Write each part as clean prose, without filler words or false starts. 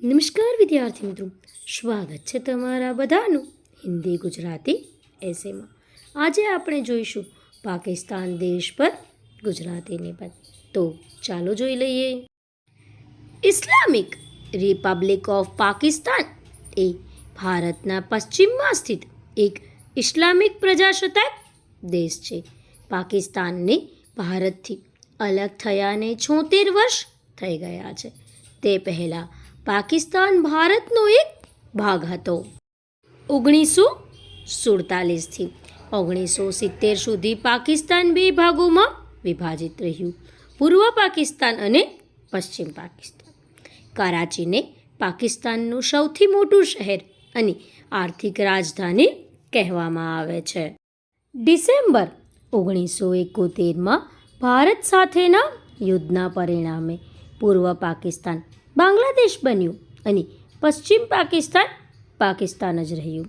નમસ્કાર વિદ્યાર્થી મિત્રો, સ્વાગત છે તમારા બધાનું હિન્દી ગુજરાતી એસેમાં. આજે આપણે જોઈશું પાકિસ્તાન દેશ પર ગુજરાતી નિબંધ. તો ચાલો જોઈ લઈએ. ઇસ્લામિક રિપબ્લિક ઓફ પાકિસ્તાન એ ભારતના પશ્ચિમમાં સ્થિત એક ઇસ્લામિક પ્રજાસત્તાક દેશ છે. પાકિસ્તાનને ભારતથી અલગ થયાને 76 વર્ષ થઈ ગયા છે. તે પહેલાં પાકિસ્તાન ભારતનો એક ભાગ હતો. 1947થી 1970 સુધી પાકિસ્તાન બે ભાગોમાં વિભાજિત રહ્યું: પૂર્વ પાકિસ્તાન અને પશ્ચિમ પાકિસ્તાન. કરાચીને પાકિસ્તાનનું સૌથી મોટું શહેર અને આર્થિક રાજધાની કહેવામાં આવે છે. ડિસેમ્બર 1971માં ભારત સાથેના યુદ્ધના પરિણામે પૂર્વ પાકિસ્તાન બાંગ્લાદેશ બન્યું અને પશ્ચિમ પાકિસ્તાન પાકિસ્તાન જ રહ્યું.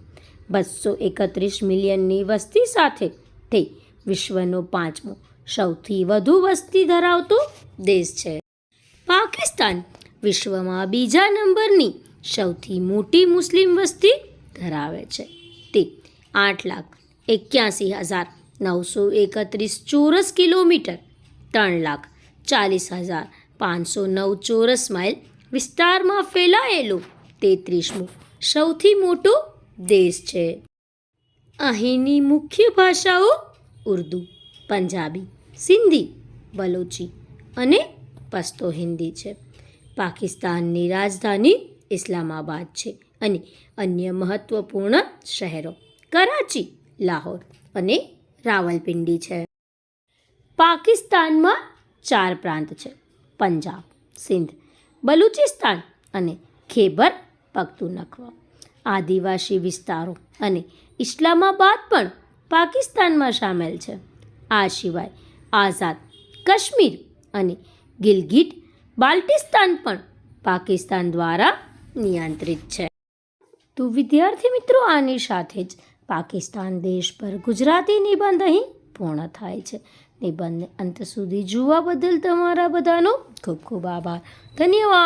231 મિલિયનની વસ્તી સાથે તે વિશ્વનો 5મો સૌથી વધુ વસ્તી ધરાવતો દેશ છે. પાકિસ્તાન વિશ્વમાં બીજા નંબરની સૌથી મોટી મુસ્લિમ વસ્તી ધરાવે છે. તે 8,81,931 ચોરસ કિલોમીટર, 3,40,509 ચોરસ માઇલ વિસ્તારમાં ફેલાયેલો 33મો સૌથી મોટો દેશ છે. અહીંની મુખ્ય ભાષાઓ ઉર્દૂ, પંજાબી, સિંધી, બલોચી અને પશ્તો હિન્દી છે. પાકિસ્તાનની રાજધાની ઇસ્લામાબાદ છે અને અન્ય મહત્વપૂર્ણ શહેરો કરાચી, લાહોર અને રાવલપિંડી છે. પાકિસ્તાનમાં 4 પ્રાંત છે: પંજાબ, સિંધ, બલુચિસ્તાન અને ખૈબર પખ્તુનખ્વા. આદિવાસી વિસ્તારો અને ઇસ્લામાબાદ પણ પાકિસ્તાનમાં સામેલ છે. આ સિવાય આઝાદ કાશ્મીર અને ગિલગિટ બાલ્ટિસ્તાન પણ પાકિસ્તાન દ્વારા નિયંત્રિત છે. તો વિદ્યાર્થી મિત્રો, આની સાથે જ પાકિસ્તાન દેશ પર ગુજરાતી નિબંધ અહીં પૂર્ણ થાય છે. નિબંધને અંત સુધી જોવા બદલ તમારા બધાનો ખૂબ ખૂબ આભાર. ધન્યવાદ.